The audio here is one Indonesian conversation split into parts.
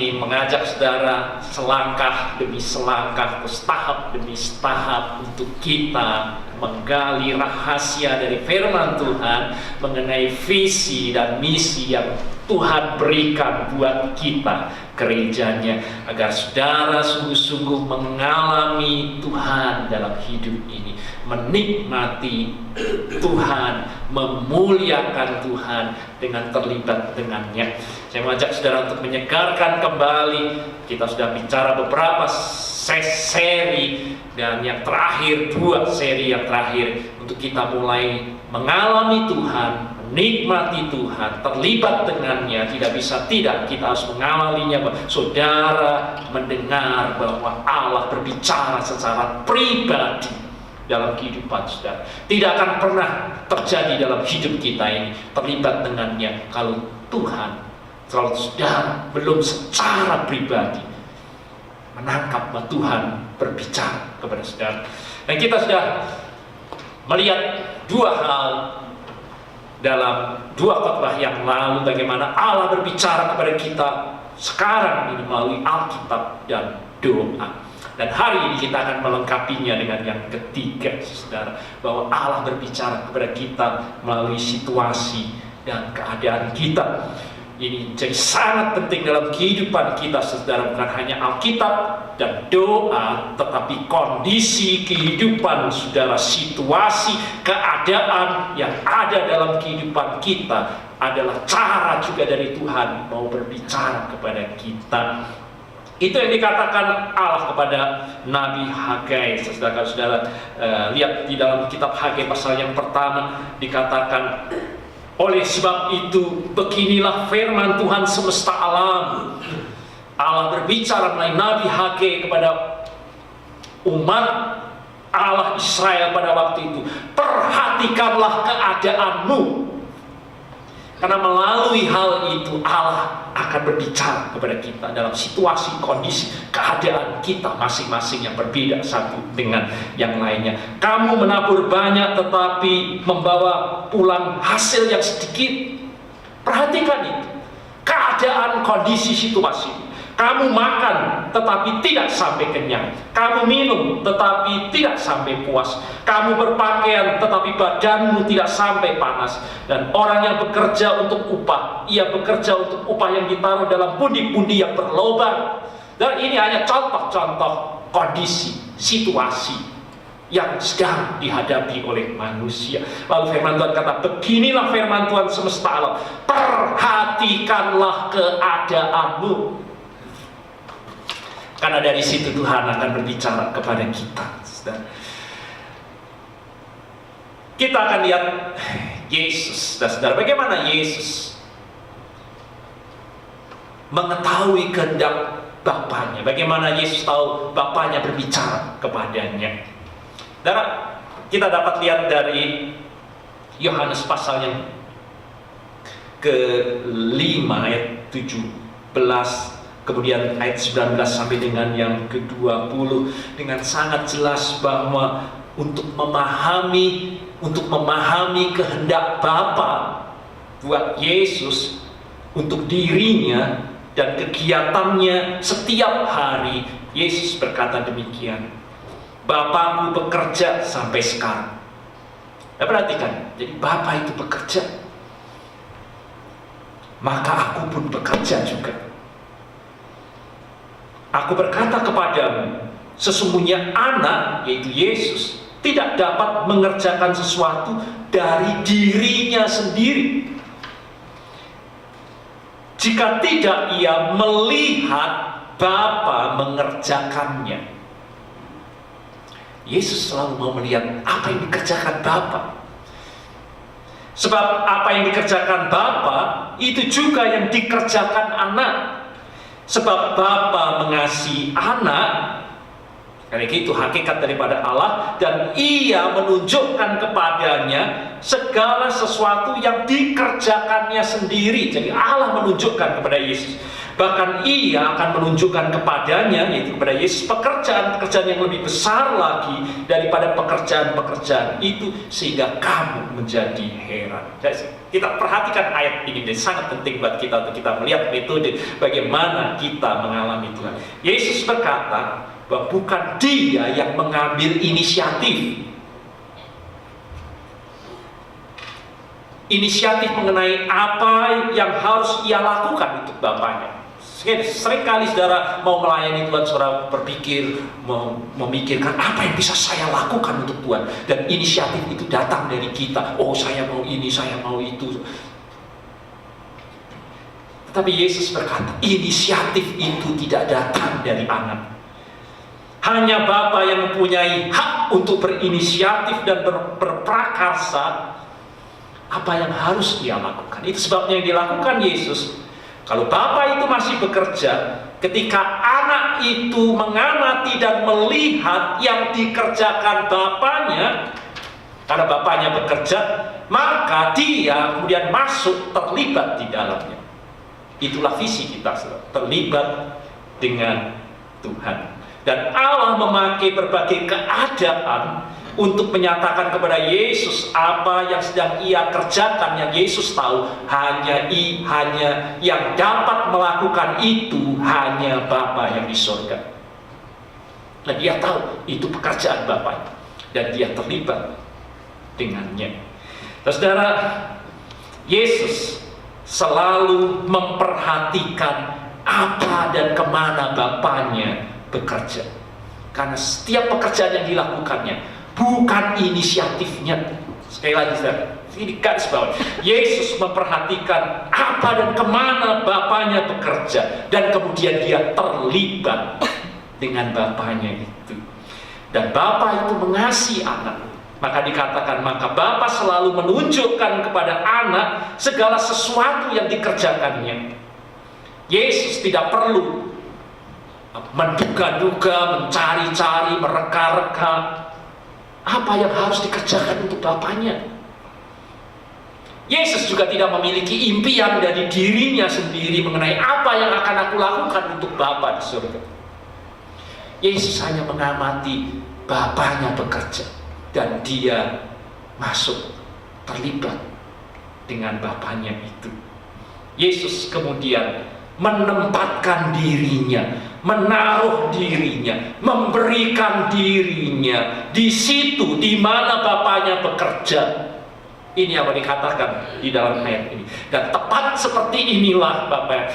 ini mengajak saudara selangkah demi selangkah, setahap demi setahap untuk kita menggali rahasia dari firman Tuhan mengenai visi dan misi yang Tuhan berikan buat kita, gerejanya, agar saudara sungguh-sungguh mengalami Tuhan dalam hidup ini, menikmati Tuhan, memuliakan Tuhan dengan terlibat dengannya. Saya mengajak saudara untuk menyegarkan kembali. Kita sudah bicara beberapa seri, dan yang terakhir, 2 seri yang terakhir, untuk kita mulai mengalami Tuhan, menikmati Tuhan, terlibat dengannya. Tidak bisa tidak, kita harus mengawalinya. Saudara mendengar bahwa Allah berbicara secara pribadi dalam kehidupan saudara. Tidak akan pernah terjadi dalam hidup kita ini terlibat dengannya kalau kalau saudara belum secara pribadi menangkap bahwa Tuhan berbicara kepada saudara. Dan kita sudah melihat 2 hal dalam 2 khotbah yang lalu, bagaimana Allah berbicara kepada kita sekarang ini melalui Alkitab dan doa. Dan hari ini kita akan melengkapinya dengan yang ketiga, saudara, bahwa Allah berbicara kepada kita melalui situasi dan keadaan kita. Ini jadi sangat penting dalam kehidupan kita, saudara. Bukan hanya Alkitab dan doa, tetapi kondisi kehidupan saudara, situasi, keadaan yang ada dalam kehidupan kita adalah cara juga dari Tuhan mau berbicara kepada kita. Itu yang dikatakan Allah kepada Nabi Hagai. Saudara-saudara, lihat di dalam kitab Hagai pasal yang pertama, dikatakan, oleh sebab itu beginilah firman Tuhan semesta alam. Allah berbicara melalui Nabi Hagai kepada umat Allah Israel pada waktu itu. Perhatikanlah keadaanmu, karena melalui hal itu Allah akan berbicara kepada kita dalam situasi, kondisi, keadaan kita masing-masing yang berbeda satu dengan yang lainnya. Kamu menabur banyak tetapi membawa pulang hasil yang sedikit. Perhatikan itu, keadaan, kondisi, situasi. Kamu makan tetapi tidak sampai kenyang. Kamu minum tetapi tidak sampai puas. Kamu berpakaian tetapi badanmu tidak sampai panas. Dan orang yang bekerja untuk upah, ia bekerja untuk upah yang ditaruh dalam pundi-pundi yang berlobang. Dan ini hanya contoh-contoh kondisi, situasi yang sedang dihadapi oleh manusia. Lalu firman Tuhan kata, beginilah firman Tuhan semesta alam, perhatikanlah keadaanmu. Karena dari situ Tuhan akan berbicara kepada kita. Kita akan lihat Yesus, saudara. Bagaimana Yesus mengetahui kehendak Bapaknya. Bagaimana Yesus tahu Bapaknya berbicara kepadanya. Saudara, kita dapat lihat dari Yohanes pasal yang ke-5 ayat 17. Kemudian ayat 19 sampai dengan yang ke-20, dengan sangat jelas bahwa untuk memahami kehendak Bapa buat Yesus untuk dirinya dan kegiatannya setiap hari, Yesus berkata demikian, Bapakku bekerja sampai sekarang. Nah, perhatikan, jadi Bapa itu bekerja, maka aku pun bekerja juga. Aku berkata kepadamu, sesungguhnya anak, yaitu Yesus, tidak dapat mengerjakan sesuatu dari dirinya sendiri jika tidak ia melihat Bapa mengerjakannya. Yesus selalu mau melihat apa yang dikerjakan Bapa. Sebab apa yang dikerjakan Bapa itu juga yang dikerjakan anak. Sebab Bapa mengasihi anak, karena itu hakikat daripada Allah, dan ia menunjukkan kepadanya segala sesuatu yang dikerjakannya sendiri. Jadi Allah menunjukkan kepada Yesus Bahkan ia akan menunjukkan kepadanya, yaitu kepada Yesus, pekerjaan-pekerjaan yang lebih besar lagi daripada pekerjaan-pekerjaan itu, sehingga kamu menjadi heran. Kita perhatikan ayat ini, dan sangat penting buat kita untuk kita melihat metode bagaimana kita mengalami Tuhan. Yesus berkata bahwa bukan dia yang mengambil inisiatif mengenai apa yang harus ia lakukan untuk Bapaknya. Seringkali saudara mau melayani Tuhan, saudara berpikir, memikirkan apa yang bisa saya lakukan untuk Tuhan, dan inisiatif itu datang dari kita. Oh, saya mau ini, saya mau itu. Tetapi Yesus berkata, inisiatif itu tidak datang dari anak. Hanya Bapa yang mempunyai hak untuk berinisiatif dan berprakarsa apa yang harus dia lakukan. Itu sebabnya yang dilakukan Yesus. Kalau Bapa itu masih bekerja, ketika anak itu mengamati dan melihat yang dikerjakan Bapaknya, karena Bapaknya bekerja, maka dia kemudian masuk, terlibat di dalamnya. Itulah visi kita, terlibat dengan Tuhan. Dan Allah memakai berbagai keadaan untuk menyatakan kepada Yesus apa yang sedang ia kerjakan, yang Yesus tahu hanya yang dapat melakukan itu hanya Bapa yang di surga. Dan dia tahu itu pekerjaan Bapa, dan dia terlibat dengannya. Saudara, Yesus selalu memperhatikan apa dan kemana Bapaknya bekerja, karena setiap pekerjaan yang dilakukannya bukan inisiatifnya. Sekali lagi, saudara, ini garis bawah. Yesus memperhatikan apa dan kemana Bapaknya bekerja, dan kemudian dia terlibat dengan Bapaknya itu. Dan Bapa itu mengasihi anak. Maka dikatakan, maka Bapa selalu menunjukkan kepada anak segala sesuatu yang dikerjakannya. Yesus tidak perlu menduga-duga, mencari-cari, mereka-reka apa yang harus dikerjakan untuk Bapaknya. Yesus juga tidak memiliki impian dari dirinya sendiri mengenai apa yang akan aku lakukan untuk Bapa di surga. Yesus hanya mengamati Bapaknya bekerja, dan dia masuk, terlibat dengan Bapaknya itu. Yesus kemudian menempatkan dirinya, menaruh dirinya, memberikan dirinya di situ di mana Bapaknya bekerja. Ini yang dikatakan di dalam ayat ini. Dan tepat seperti inilah Bapak,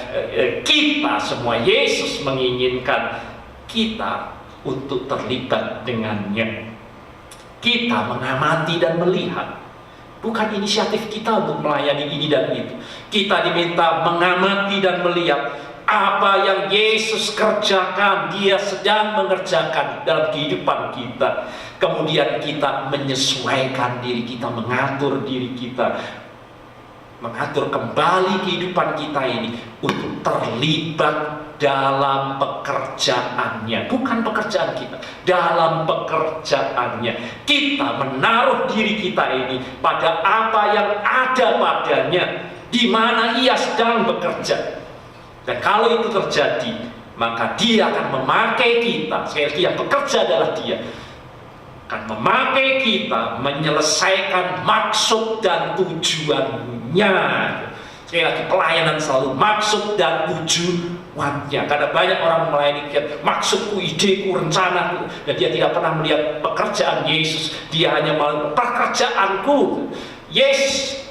kita semua, Yesus menginginkan kita untuk terlibat dengannya. Kita mengamati dan melihat, bukan inisiatif kita untuk melayani ini dan itu. Kita diminta mengamati dan melihat apa yang Yesus kerjakan, dia sedang mengerjakan dalam kehidupan kita. Kemudian kita menyesuaikan diri kita, mengatur diri kita, mengatur kembali kehidupan kita ini untuk terlibat dalam pekerjaannya. Bukan pekerjaan kita, dalam pekerjaannya. Kita menaruh diri kita ini pada apa yang ada padanya, di mana ia sedang bekerja. Dan kalau itu terjadi, maka dia akan memakai kita. Sekali lagi, yang bekerja adalah dia, akan memakai kita menyelesaikan maksud dan tujuannya. Sekali lagi, pelayanan selalu maksud dan tujuannya. Karena banyak orang melayani maksudku, ideku, rencanaku, dan dia tidak pernah melihat pekerjaan Yesus. Dia hanya melihat pekerjaanku. Yesus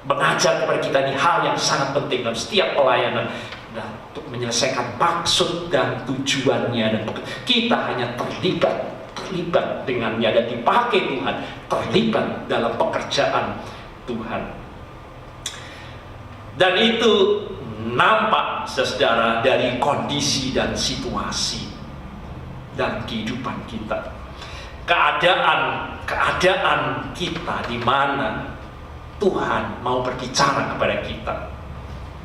mengajar kepada kita ini hal yang sangat penting dalam setiap pelayanan, dan untuk menyelesaikan maksud dan tujuannya. Dan kita hanya terlibat dengannya dan dipakai Tuhan, terlibat dalam pekerjaan Tuhan. Dan itu nampak, saudara, dari kondisi dan situasi dan kehidupan kita. Keadaan kita di mana Tuhan mau berbicara kepada kita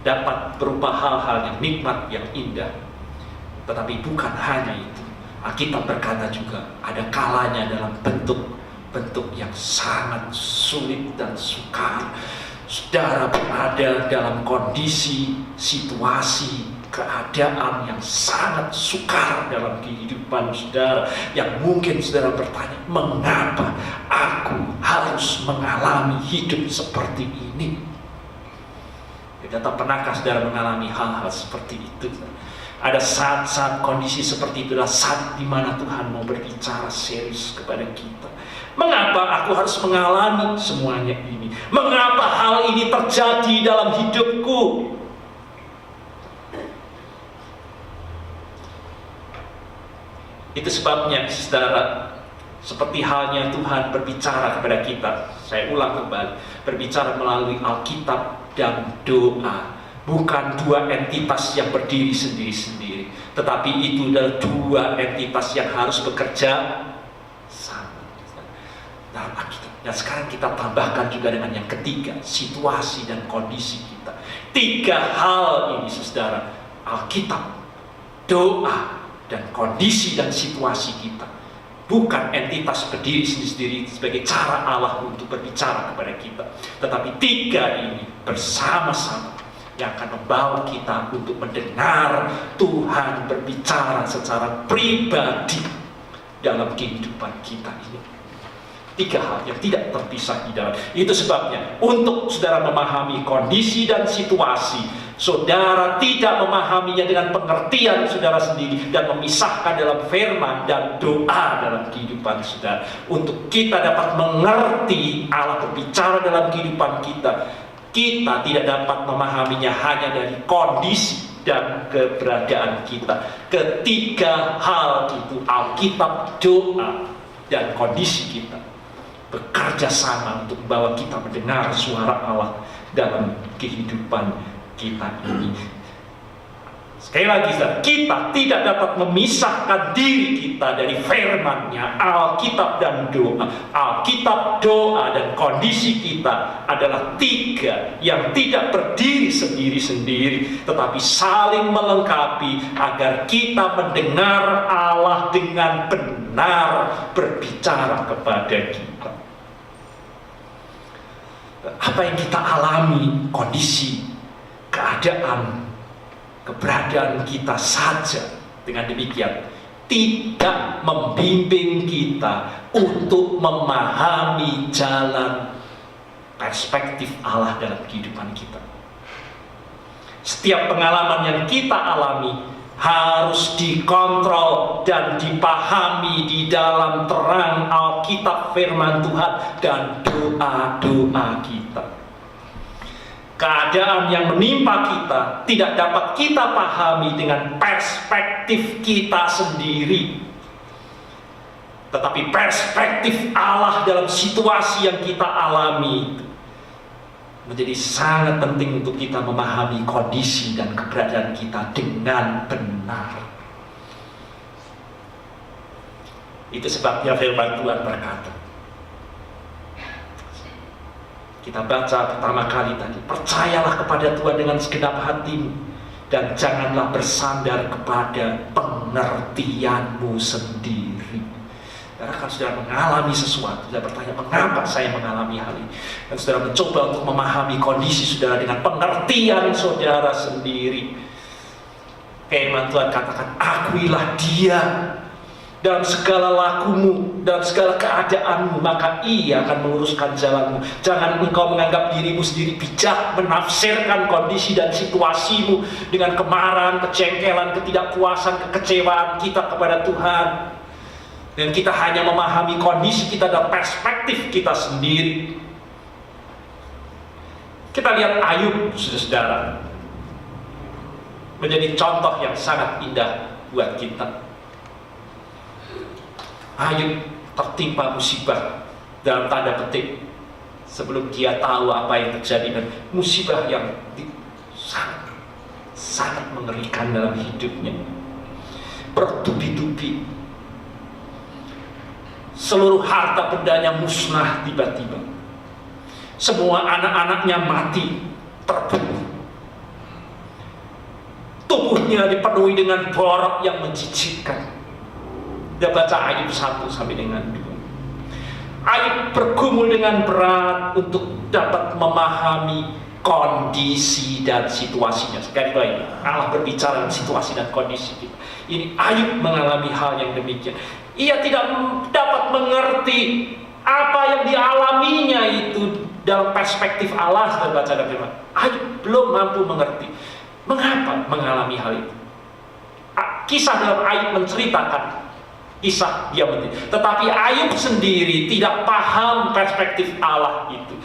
dapat berupa hal-hal yang nikmat, yang indah. Tetapi bukan hanya itu. Alkitab berkata juga ada kalanya dalam bentuk yang sangat sulit dan sukar. Saudara berada dalam kondisi, situasi keadaan yang sangat sukar dalam kehidupan saudara, yang mungkin saudara bertanya, mengapa aku harus mengalami hidup seperti ini? Pernahkah saudara mengalami hal-hal seperti itu? Ada saat-saat kondisi seperti itulah saat dimana Tuhan mau berbicara serius kepada kita. Mengapa aku harus mengalami semuanya ini? Mengapa hal ini terjadi dalam hidupku? Itu sebabnya saudara, seperti halnya Tuhan berbicara kepada kita, saya ulang kembali, berbicara melalui Alkitab dan doa. Bukan dua entitas yang berdiri sendiri-sendiri, tetapi itu adalah dua entitas yang harus bekerja sama dalam Alkitab. Dan sekarang kita tambahkan juga dengan yang ketiga, situasi dan kondisi kita. Tiga hal ini saudara, Alkitab, doa, dan kondisi dan situasi kita, bukan entitas berdiri sendiri sebagai cara Allah untuk berbicara kepada kita, tetapi tiga ini bersama-sama yang akan membawa kita untuk mendengar Tuhan berbicara secara pribadi dalam kehidupan kita ini. Tiga hal yang tidak terpisah di dalam. Itu sebabnya untuk saudara memahami kondisi dan situasi, saudara tidak memahaminya dengan pengertian saudara sendiri dan memisahkan dalam firman dan doa dalam kehidupan saudara. Untuk kita dapat mengerti Allah berbicara dalam kehidupan kita, kita tidak dapat memahaminya hanya dari kondisi dan keberadaan kita. Ketiga hal itu, Alkitab, doa, dan kondisi kita, bekerja sama untuk membawa kita mendengar suara Allah dalam kehidupan kita ini. Sekali lagi, kita tidak dapat memisahkan diri kita dari firman-Nya, Alkitab dan doa. Alkitab, doa, dan kondisi kita adalah tiga yang tidak berdiri sendiri-sendiri, tetapi saling melengkapi agar kita mendengar Allah dengan benar berbicara kepada kita. Apa yang kita alami, kondisi, keadaan, keberadaan kita saja dengan demikian tidak membimbing kita untuk memahami jalan perspektif Allah dalam kehidupan kita. Setiap pengalaman yang kita alami harus dikontrol dan dipahami di dalam terang Alkitab, firman Tuhan, dan doa-doa kita. Keadaan yang menimpa kita tidak dapat kita pahami dengan perspektif kita sendiri, tetapi perspektif Allah dalam situasi yang kita alami menjadi sangat penting untuk kita memahami kondisi dan keberadaan kita dengan benar. Itu sebabnya firman Tuhan berkata, kita baca pertama kali tadi, percayalah kepada Tuhan dengan segenap hatimu dan janganlah bersandar kepada pengertianmu sendiri. Karena kan saudara mengalami sesuatu, saudara bertanya, mengapa saya mengalami hal ini? Dan saudara mencoba untuk memahami kondisi saudara dengan pengertian saudara sendiri. Firman Tuhan katakan, akuilah Dia dalam segala lakumu, dalam segala keadaanmu, maka Ia akan meluruskan jalanmu. Jangan engkau menganggap dirimu sendiri bijak, menafsirkan kondisi dan situasimu dengan kemarahan, kejengkelan, ketidakpuasan, kekecewaan kita kepada Tuhan. Dan kita hanya memahami kondisi kita dalam perspektif kita sendiri. Kita lihat Ayub, saudara, menjadi contoh yang sangat indah buat kita. Ayub tertimpa musibah dalam tanda petik sebelum dia tahu apa yang terjadi, dan musibah yang sangat mengerikan dalam hidupnya, bertubi-tubi, seluruh harta bendanya musnah tiba-tiba, semua anak-anaknya mati, terbunuh, tubuhnya dipenuhi dengan borok yang menjijikkan. Dia baca Ayub 1 sampai dengan 2. Ayub bergumul dengan berat untuk dapat memahami kondisi dan situasinya. Sekali lagi, Allah berbicara dalam situasi dan kondisi kita. Ini Ayub mengalami hal yang demikian. Ia tidak dapat mengerti apa yang dialaminya itu dalam perspektif Allah. Sudah baca dalam firman, Ayub belum mampu mengerti mengapa mengalami hal itu. Kisah dalam Ayub menceritakan kisah dia menderita, tetapi Ayub sendiri tidak paham perspektif Allah itu.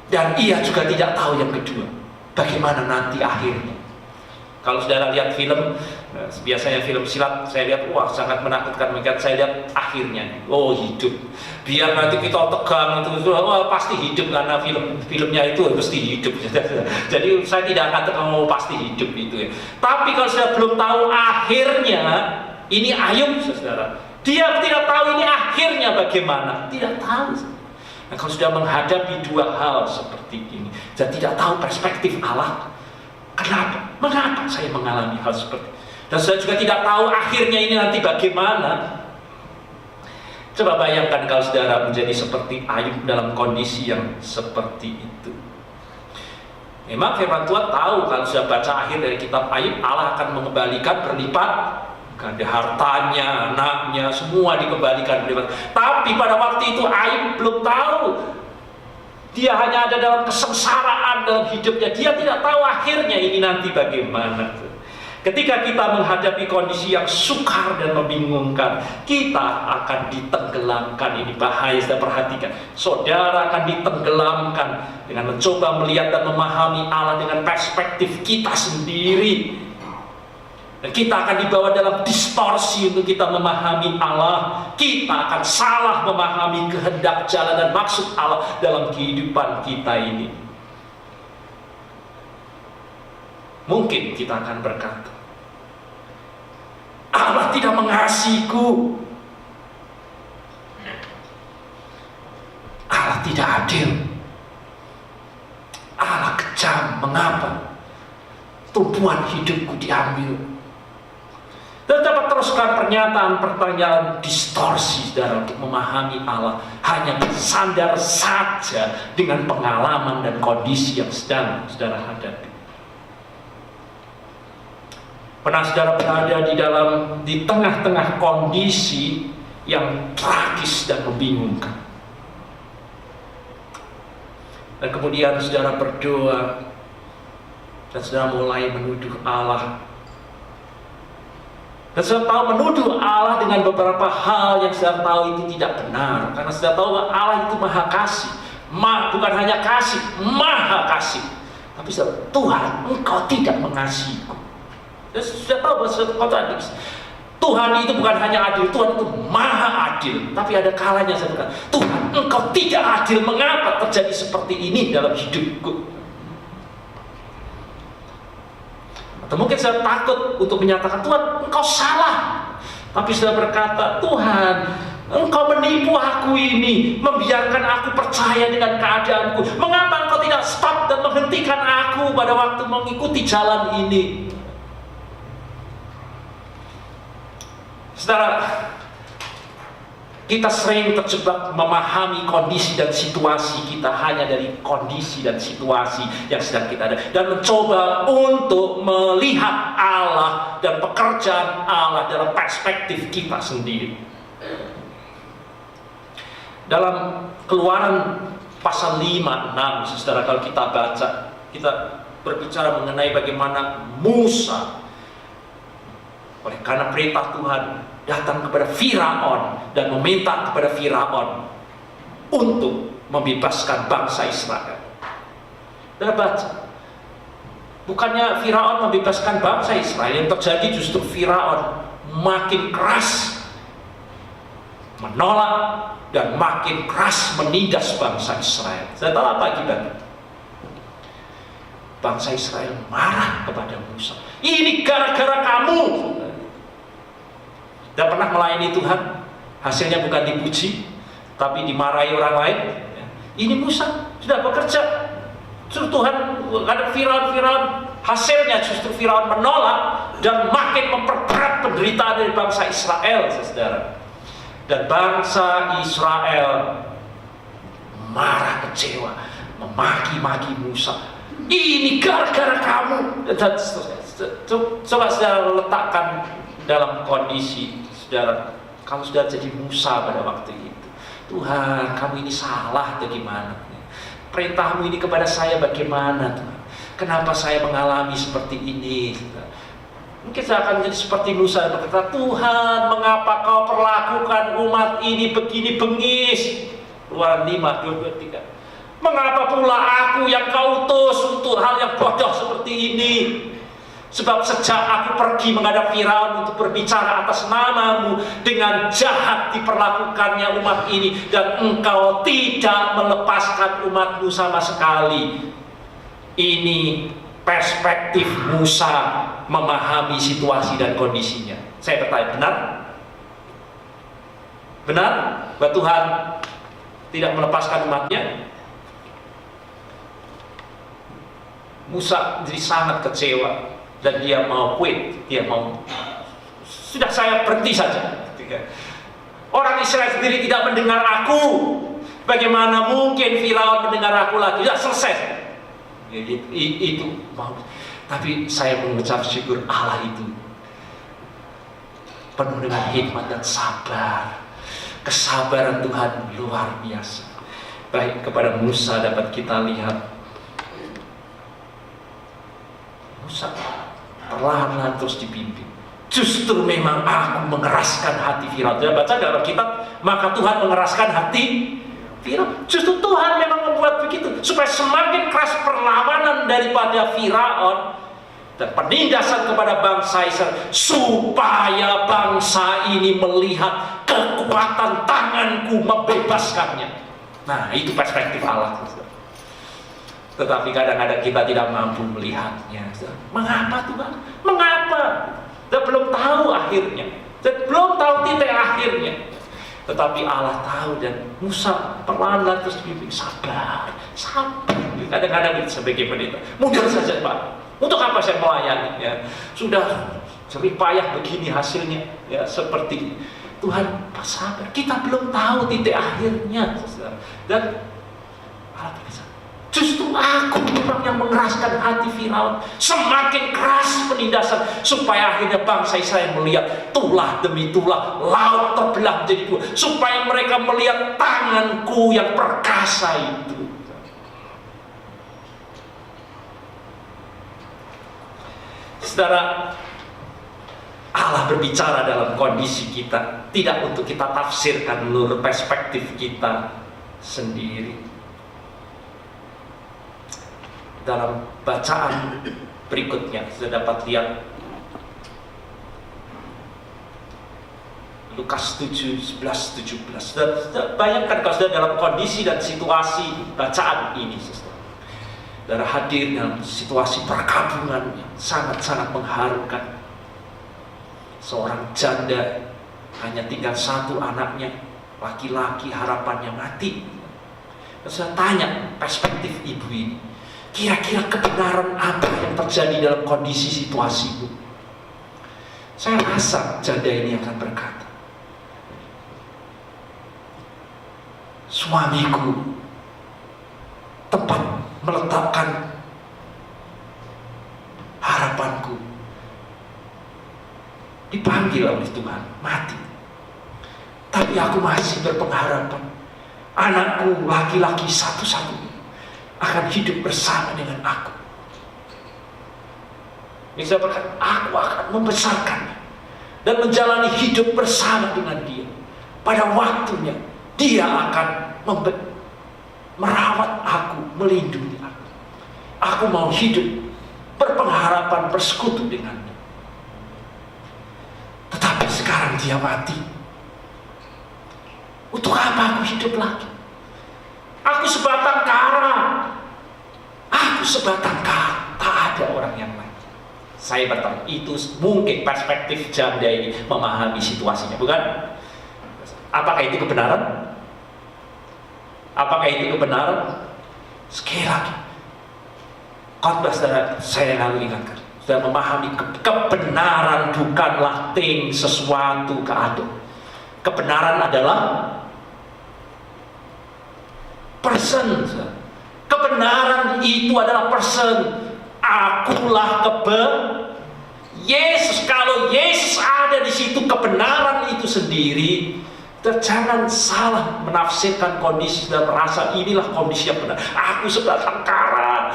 Dan ia juga tidak tahu yang kedua, bagaimana nanti akhirnya. Kalau saudara lihat film, biasanya film silat, saya lihat, wah sangat menakutkan. Saya lihat akhirnya, oh hidup. Biar nanti kita tegang itu, oh, pasti hidup karena filmnya itu mesti hidup. Jadi saya tidak akan tegang, oh pasti hidup itu ya. Tapi kalau saya belum tahu akhirnya, ini Ayub saudara, dia tidak tahu ini akhirnya bagaimana, tidak tahu. Nah, kalau sudah menghadapi dua hal seperti ini dan tidak tahu perspektif Allah, kenapa? Mengapa saya mengalami hal seperti ini? Dan saya juga tidak tahu akhirnya ini nanti bagaimana. Coba bayangkan kalau saudara menjadi seperti Ayub dalam kondisi yang seperti itu. Memang firman Tuhan tahu kalau sudah baca akhir dari kitab Ayub, Allah akan mengembalikan berlipat ganda hartanya, anaknya, semua dikembalikan berlipat. Tapi pada waktu itu Ayub belum tahu. Dia hanya ada dalam kesengsaraan dalam hidupnya. Dia tidak tahu akhirnya ini nanti bagaimana. Ketika kita menghadapi kondisi yang sukar dan membingungkan, kita akan ditenggelamkan. Ini bahaya, saya perhatikan. Saudara akan ditenggelamkan dengan mencoba melihat dan memahami Allah dengan perspektif kita sendiri. Dan kita akan dibawa dalam distorsi untuk kita memahami Allah. Kita akan salah memahami kehendak, jalan, dan maksud Allah dalam kehidupan kita ini. Mungkin kita akan berkata, Allah tidak mengasihiku. Allah tidak adil. Allah kejam. Mengapa tumpuan hidupku diambil? Dan dapat teruskan pernyataan-pertanyaan distorsi saudara untuk memahami Allah hanya bersandar saja dengan pengalaman dan kondisi yang sedang saudara hadapi. Pernah saudara berada di tengah-tengah kondisi yang tragis dan membingungkan, dan kemudian saudara berdoa dan saudara mulai menuduh Allah. Dan saya tahu menuduh Allah dengan beberapa hal yang saya tahu itu tidak benar. Karena saya tahu Allah itu maha kasih. Bukan hanya kasih, maha kasih. Tapi Tuhan, engkau tidak mengasihiku. Dan saya tahu bahwa saya kontradiksi. Tuhan itu bukan hanya adil, Tuhan itu maha adil. Tapi ada kalanya saya berkata, Tuhan engkau tidak adil. Mengapa terjadi seperti ini dalam hidupku? Atau mungkin saya takut untuk menyatakan, Tuhan engkau salah. Tapi saya berkata, Tuhan engkau menipu aku ini, membiarkan aku percaya dengan keadaanku. Mengapa engkau tidak stop dan menghentikan aku pada waktu mengikuti jalan ini? Saudara, kita sering terjebak memahami kondisi dan situasi kita hanya dari kondisi dan situasi yang sedang kita ada, dan mencoba untuk melihat Allah dan pekerjaan Allah dalam perspektif kita sendiri. Dalam Keluaran pasal 5-6, saudara, kalau kita baca, kita berbicara mengenai bagaimana Musa oleh karena perintah Tuhan datang kepada Firaun dan meminta kepada Firaun untuk membebaskan bangsa Israel. Dan baca, bukannya Firaun membebaskan bangsa Israel, yang terjadi justru Firaun makin keras menolak dan makin keras menindas bangsa Israel. Saya tahu apa akibatnya? Bangsa Israel marah kepada Musa. Ini gara-gara kamu. Dan pernah melayani Tuhan, hasilnya bukan dipuji, tapi dimarahi orang lain. Ini Musa sudah bekerja, justru Tuhan ada Firaun, hasilnya justru Firaun menolak dan makin memperberat penderitaan dari bangsa Israel, saudara. Dan bangsa Israel marah, kecewa. memaki-maki Musa. Ini gara-gara kamu. Dan coba saudara letakkan dalam kondisi saudara, kalau sudah jadi Musa pada waktu itu. Tuhan, kamu ini salah atau gimana? Perintahmu ini kepada saya bagaimana, Tuhan? Kenapa saya mengalami seperti ini? Mungkin saya akan jadi seperti Musa dan berkata, Tuhan, mengapa kau perlakukan umat ini begini bengis? Keluaran 5:2-3. Mengapa pula aku yang kau utus untuk hal yang bodoh seperti ini? Sebab sejak aku pergi menghadap Firaun untuk berbicara atas namamu, dengan jahat diperlakukannya umat ini, dan engkau tidak melepaskan umatmu sama sekali. Ini perspektif Musa memahami situasi dan kondisinya. Saya bertanya, benar? Benar bahwa Tuhan tidak melepaskan umatnya? Musa jadi sangat kecewa dan dia mau quit, dia mau, sudah saya berhenti saja. Orang Israel sendiri tidak mendengar aku, bagaimana mungkin Firaun mendengar aku lagi? Sudah selesai. Itu mau. Tapi saya mengucap syukur Allah itu penuh dengan hikmat dan sabar. Kesabaran Tuhan luar biasa. Baik, kepada Musa dapat kita lihat Musa perlahan-lahan terus dipimpin. Justru memang aku mengeraskan hati Firaun. Kita baca dalam kitab, maka Tuhan mengeraskan hati Firaun. Justru Tuhan memang membuat begitu supaya semakin keras perlawanan daripada Firaun dan penindasan kepada bangsa Israel, supaya bangsa ini melihat kekuatan tanganku membebaskannya. Nah, itu perspektif Allah. Tetapi kadang-kadang kita tidak mampu melihatnya. Mengapa Tuhan? Mengapa? Dan belum tahu akhirnya, dan belum tahu titik akhirnya. Tetapi Allah tahu, dan Musa perlahan-lahan terus dibimbing, sabar. Kadang-kadang kita sebagai pendeta, mundur saja Pak. Untuk apa saya melayani? Ya, sudah jerih payah begini hasilnya. Ya, seperti Tuhan, sabar. Kita belum tahu titik akhirnya. Dan Allah berkata, justru aku memang yang mengeraskan hati Firaun, semakin keras penindasan, supaya akhirnya bangsa Israel melihat tulah demi tulah, laut terbelah menjadi dua, supaya mereka melihat tanganku yang perkasa itu. Saudara, Allah berbicara dalam kondisi kita, tidak untuk kita tafsirkan menurut perspektif kita sendiri. Dalam bacaan berikutnya sudah dapat lihat Lukas 7, 11, 17. Sudah bayangkan kalau sudah dalam kondisi dan situasi bacaan ini, saudara hadir dalam situasi perkabungan yang sangat-sangat mengharukan. Seorang janda hanya tinggal satu anaknya, laki-laki, harapannya mati. Saya tanya perspektif ibu ini, kira-kira kebenaran apa yang terjadi dalam kondisi situasi itu? Saya rasa janda ini akan berkata, suamiku tempat meletakkan harapanku dipanggil oleh Tuhan, mati. Tapi aku masih berpengharapan, anakku laki-laki satu-satunya akan hidup bersama dengan aku. Bisa berkata, aku akan membesarkannya dan menjalani hidup bersama dengan dia. Pada waktunya dia akan merawat aku, melindungi aku. Aku mau hidup berpengharapan bersekutu dengannya. Tetapi sekarang dia mati. Untuk apa aku hidup lagi? Aku sebatang kara. Aku sebatang kara. Tak ada orang yang lain. Saya bertanya, itu mungkin perspektif janda ini memahami situasinya, bukan? Apakah itu kebenaran? Apakah itu kebenaran? Sekali lagi, khotbah saya lalu ingatkan, sudah memahami kebenaran bukanlah sesuatu keadaan. Kebenaran adalah person. Kebenaran Kebenaran itu adalah person. Akulah Yesus. Kalau Yesus ada di situ, kebenaran itu sendiri. Jangan salah menafsirkan kondisi dan merasa inilah kondisi yang benar. Aku sedang tengkara,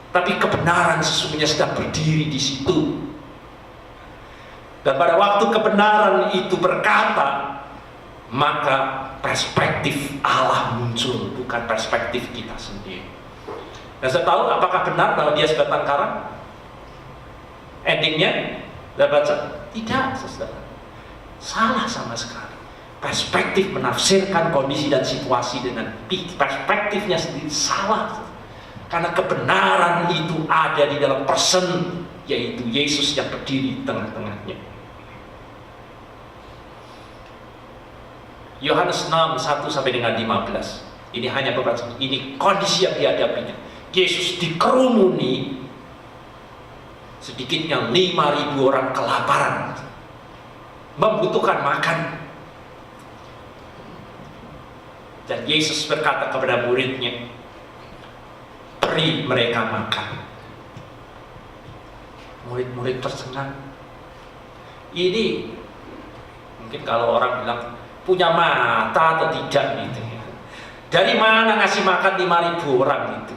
tapi kebenaran sesungguhnya sedang berdiri di situ. Dan pada waktu kebenaran itu berkata, maka perspektif Allah muncul, bukan perspektif kita sendiri. Dan saya tahu apakah benar bahwa dia sudah tengkara? Endingnya, saya baca, tidak, saudara. Salah sama sekali. Perspektif menafsirkan kondisi dan situasi dengan perspektifnya sendiri salah. Karena kebenaran itu ada di dalam person, yaitu Yesus yang berdiri di tengah-tengahnya. Yohanes 6, 1 sampai dengan 15. Ini hanya beberapa, ini kondisi yang dihadapinya. Yesus dikerumuni, sedikitnya 5.000 orang kelaparan, membutuhkan makan. Dan Yesus berkata kepada muridnya, beri mereka makan. Murid-murid tercengang. Ini mungkin kalau orang bilang punya mata atau tidak gitu ya. Dari mana ngasih makan 5.000 orang itu?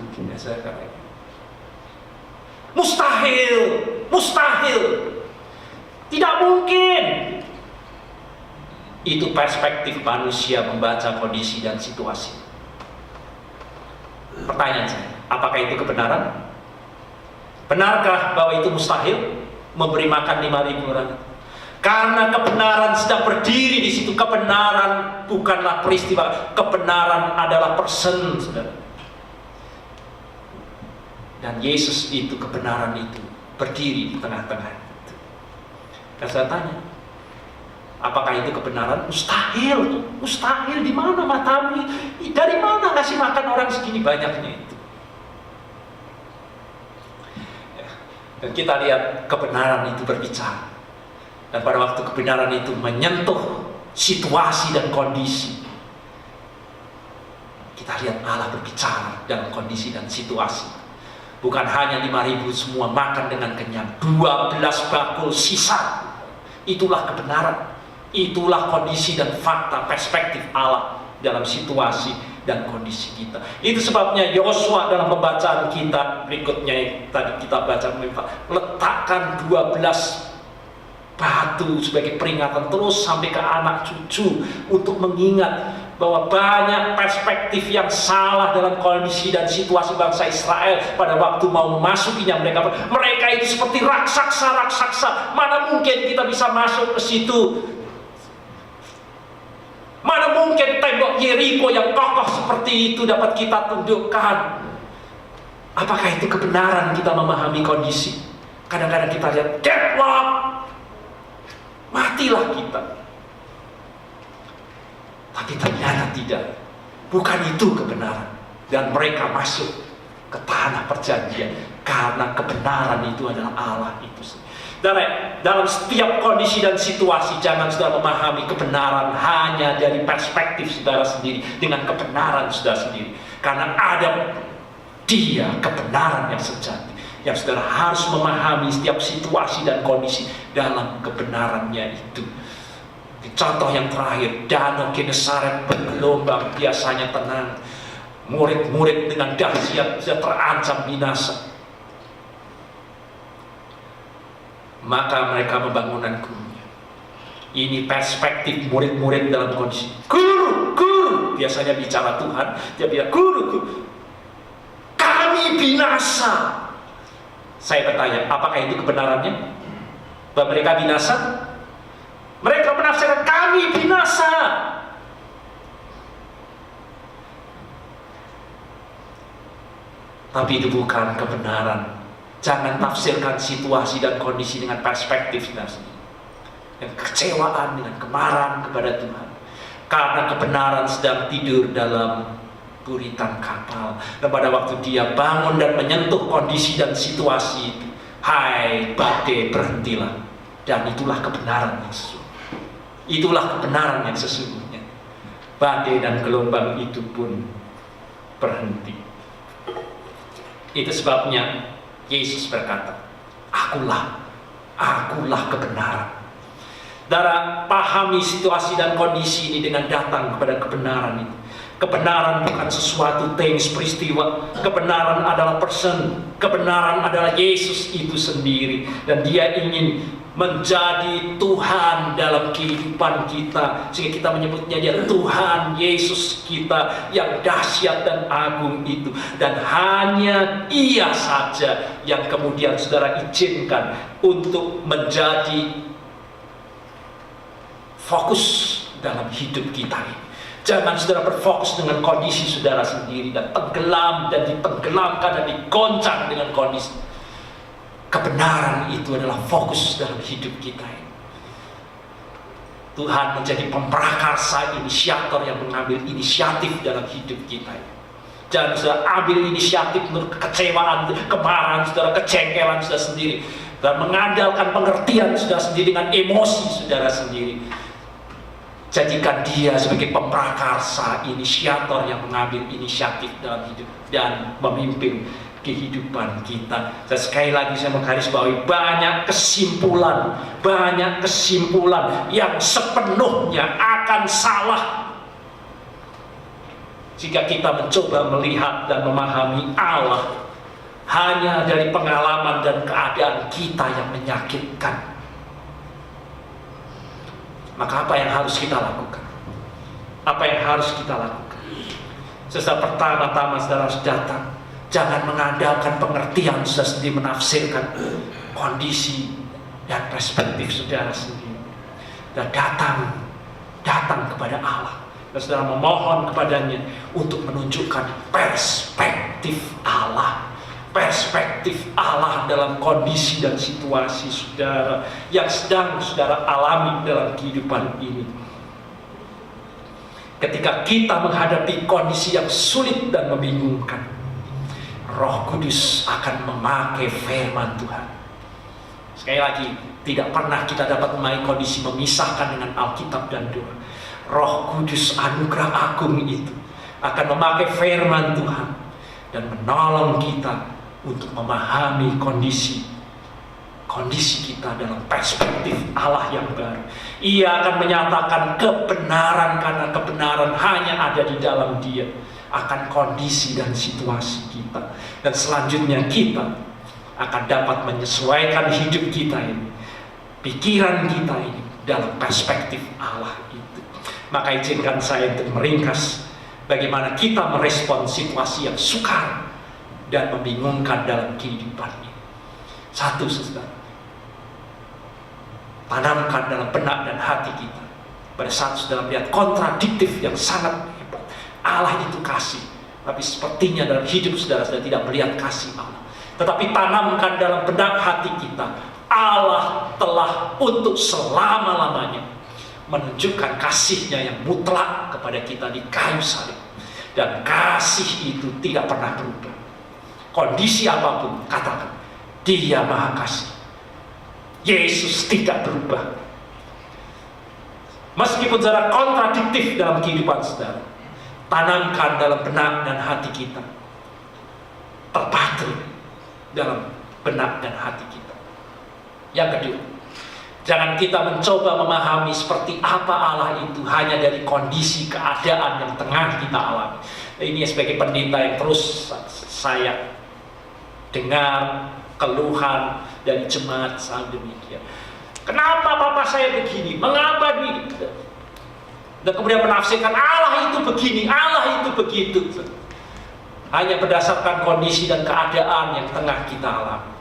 Mustahil. Tidak mungkin. Itu perspektif manusia membaca kondisi dan situasi. Pertanyaan saya, apakah itu kebenaran? Benarkah bahwa itu mustahil memberi makan 5.000 orang? Karena kebenaran sedang berdiri di situ. Kebenaran bukanlah peristiwa, kebenaran adalah person, saudara. Dan Yesus itu, kebenaran itu berdiri di tengah-tengah. Dan saya tanya, apakah itu kebenaran? Mustahil. Mustahil. Di mana matamu? Dari mana kasih makan orang segini banyaknya itu? Dan kita lihat kebenaran itu berbicara. Dan pada waktu kebenaran itu menyentuh situasi dan kondisi, kita lihat Allah berbicara dalam kondisi dan situasi. Bukan hanya 5.000 semua makan dengan kenyang, 12 bakul sisa. Itulah kebenaran. Itulah kondisi dan fakta perspektif Allah dalam situasi dan kondisi kita. Itu sebabnya Yosua dalam pembacaan kita berikutnya yang tadi kita baca, letakkan 12 batu sebagai peringatan terus sampai ke anak cucu untuk mengingat bahwa banyak perspektif yang salah dalam kondisi dan situasi bangsa Israel pada waktu mau memasukinya. Mereka itu seperti raksasa. Mana mungkin kita bisa masuk ke situ? Mana mungkin tembok Yeriko yang kokoh seperti itu dapat kita tundukkan? Apakah itu kebenaran kita memahami kondisi? Kadang-kadang kita lihat deadlock, matilah kita. Tapi ternyata tidak. Bukan itu kebenaran. Dan mereka masuk ke tanah perjanjian karena kebenaran itu adalah Allah itu sendiri. Dan dalam setiap kondisi dan situasi, jangan saudara memahami kebenaran hanya dari perspektif saudara sendiri dengan kebenaran saudara sendiri. Karena ada Dia kebenaran yang sejati, yang saudara harus memahami setiap situasi dan kondisi dalam kebenarannya itu. Contoh yang terakhir, Danau Genesaret bergelombang, biasanya tenang. Murid-murid dengan dahsyat terancam binasa. Maka mereka membangunan gurunya. Ini perspektif murid-murid dalam kondisi. Guru, biasanya bicara Tuhan, dia bilang guru, kami binasa. Saya bertanya, apakah itu kebenarannya? Bahwa mereka binasa? Mereka menafsirkan kami binasa. Tapi itu bukan kebenaran. Jangan tafsirkan situasi dan kondisi dengan perspektif sendiri. Dengan kekecewaan, dengan kemarahan kepada Tuhan. Karena kebenaran sedang tidur dalam buritan kapal. Dan pada waktu dia bangun dan menyentuh kondisi dan situasi itu, hai badai, berhentilah. Dan itulah kebenaran yang sesungguhnya. Itulah kebenaran yang sesungguhnya. Badai dan gelombang itu pun berhenti. Itu sebabnya Yesus berkata, Akulah kebenaran. Saudara, pahami situasi dan kondisi ini dengan datang kepada kebenaran itu. Kebenaran bukan sesuatu things, peristiwa. Kebenaran adalah person. Kebenaran adalah Yesus itu sendiri. Dan Dia ingin menjadi Tuhan dalam kehidupan kita. Sehingga kita menyebutnya Dia Tuhan Yesus kita yang dahsyat dan agung itu. Dan hanya Ia saja yang kemudian saudara izinkan untuk menjadi fokus dalam hidup kita ini. Jangan saudara berfokus dengan kondisi saudara sendiri dan tenggelam dan ditenggelamkan dan digoncang dengan kondisi. Kebenaran itu adalah fokus dalam hidup kita ini. Tuhan menjadi pemprakarsa, inisiator yang mengambil inisiatif dalam hidup kita ini. Jangan saudara ambil inisiatif menurut kekecewaan, kemarahan saudara, kejengkelan saudara sendiri, dan mengandalkan pengertian saudara sendiri dengan emosi saudara sendiri. Jadikan Dia sebagai pemprakarsa, inisiator yang mengambil inisiatif dalam hidup dan memimpin kehidupan kita. Dan sekali lagi saya menggarisbawahi, banyak kesimpulan yang sepenuhnya akan salah jika kita mencoba melihat dan memahami Allah hanya dari pengalaman dan keadaan kita yang menyakitkan. Maka apa yang harus kita lakukan? Apa yang harus kita lakukan? Pertama-tama saudara harus datang. Jangan mengandalkan pengertian saudara sendiri, menafsirkan kondisi dan perspektif saudara sendiri. Dan datang kepada Allah. Dan saudara memohon kepadanya untuk menunjukkan perspektif Allah. Perspektif Allah dalam kondisi dan situasi saudara yang sedang saudara alami dalam kehidupan ini. Ketika kita menghadapi kondisi yang sulit dan membingungkan, Roh Kudus akan memakai firman Tuhan. Sekali lagi, tidak pernah kita dapat memahami kondisi memisahkan dengan Alkitab dan doa. Roh Kudus anugerah agung itu akan memakai firman Tuhan dan menolong kita untuk memahami kondisi kita dalam perspektif Allah yang baru. Ia akan menyatakan kebenaran karena kebenaran hanya ada di dalam Dia akan kondisi dan situasi kita. Dan selanjutnya kita akan dapat menyesuaikan hidup kita ini, pikiran kita ini dalam perspektif Allah itu. Maka izinkan saya untuk meringkas bagaimana kita merespon situasi yang sukar dan membingungkan dalam kehidupan ini. Satu, saudara, tanamkan dalam benak dan hati kita pada saat saudara melihat kontradiktif yang sangat hebat. Allah itu kasih, tapi sepertinya dalam hidup saudara tidak melihat kasih Allah. Tetapi tanamkan dalam benak hati kita, Allah telah untuk selama-lamanya menunjukkan kasih-Nya yang mutlak kepada kita di kayu salib. Dan kasih itu tidak pernah berubah. Kondisi apapun, katakan, Dia Maha Kasih. Yesus tidak berubah. Meskipun saudara kontradiktif dalam kehidupan saudara, tanamkan dalam benak dan hati kita, terpatri dalam benak dan hati kita. Yang kedua, jangan kita mencoba memahami seperti apa Allah itu hanya dari kondisi keadaan yang tengah kita alami. Ini sebagai pendeta yang terus saya dengar keluhan dari jemaat saat demikian. Kenapa papa saya begini? Mengapa begini? Dan kemudian menafsirkan Allah itu begini, Allah itu begitu. Hanya berdasarkan kondisi dan keadaan yang tengah kita alami.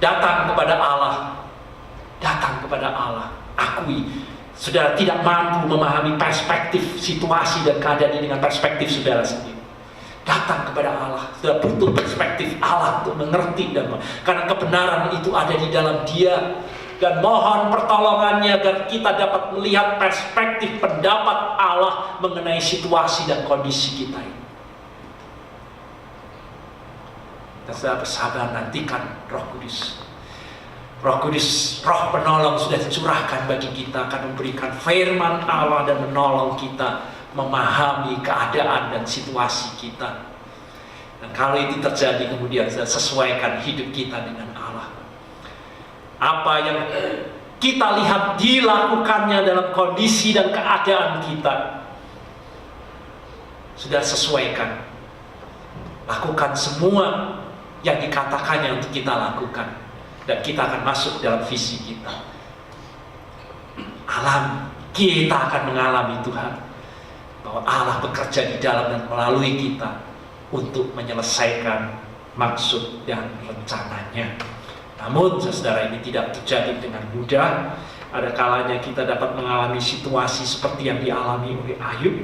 Datang kepada Allah, akui saudara tidak mampu memahami perspektif situasi dan keadaan ini dengan perspektif saudara sendiri. Datang kepada Allah, saudara butuh perspektif Allah untuk mengerti karena kebenaran itu ada di dalam Dia, dan mohon pertolongannya agar kita dapat melihat perspektif pendapat Allah mengenai situasi dan kondisi kita ini. Dan saudara bersabar, nantikan Roh Kudus. Roh Kudus, Roh penolong sudah dicurahkan bagi kita, akan memberikan firman Allah dan menolong kita memahami keadaan dan situasi kita. Dan kalau itu terjadi, kemudian sesuaikan hidup kita dengan Allah. Apa yang kita lihat dilakukannya dalam kondisi dan keadaan kita, sudah sesuaikan. Lakukan semua yang dikatakannya untuk kita lakukan, dan kita akan masuk dalam visi kita. Kita akan mengalami Tuhan, bahwa Allah bekerja di dalam dan melalui kita untuk menyelesaikan maksud dan rencananya. Namun saudara, ini tidak terjadi dengan mudah. Ada kalanya kita dapat mengalami situasi seperti yang dialami oleh Ayub,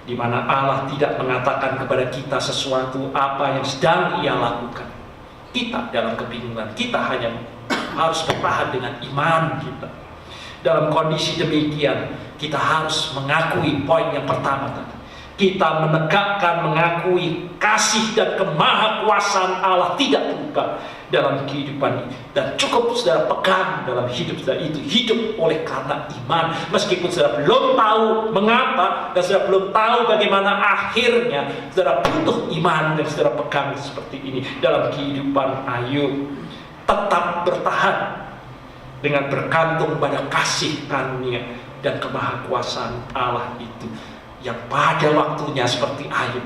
di mana Allah tidak mengatakan kepada kita sesuatu apa yang sedang ia lakukan. Kita dalam kebingungan, kita hanya harus bertahan dengan iman kita. Dalam kondisi demikian, kita harus mengakui poin yang pertama tadi. Kita menegakkan, mengakui kasih dan kemahakuasaan Allah tidak berubah dalam kehidupan ini. Dan cukup saudara pegang dalam hidup saudara itu. Hidup oleh karena iman. Meskipun saudara belum tahu mengapa, dan saudara belum tahu bagaimana akhirnya, saudara butuh iman dan saudara pegang seperti ini dalam kehidupan Ayub. Tetap bertahan dengan bergantung pada kasih karunia dan kemahakuasaan Allah itu, yang pada waktunya seperti Ayub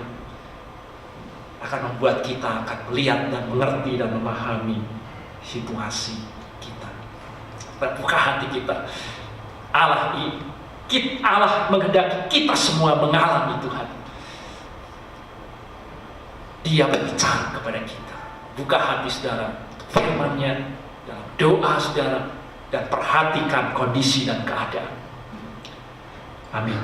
akan membuat kita akan melihat dan mengerti dan memahami situasi kita. Buka hati kita. Allah menghendaki kita semua mengalami Tuhan. Dia berbicara kepada kita. Buka hati saudara, firman-Nya dalam doa saudara, dan perhatikan kondisi dan keadaan. Amin.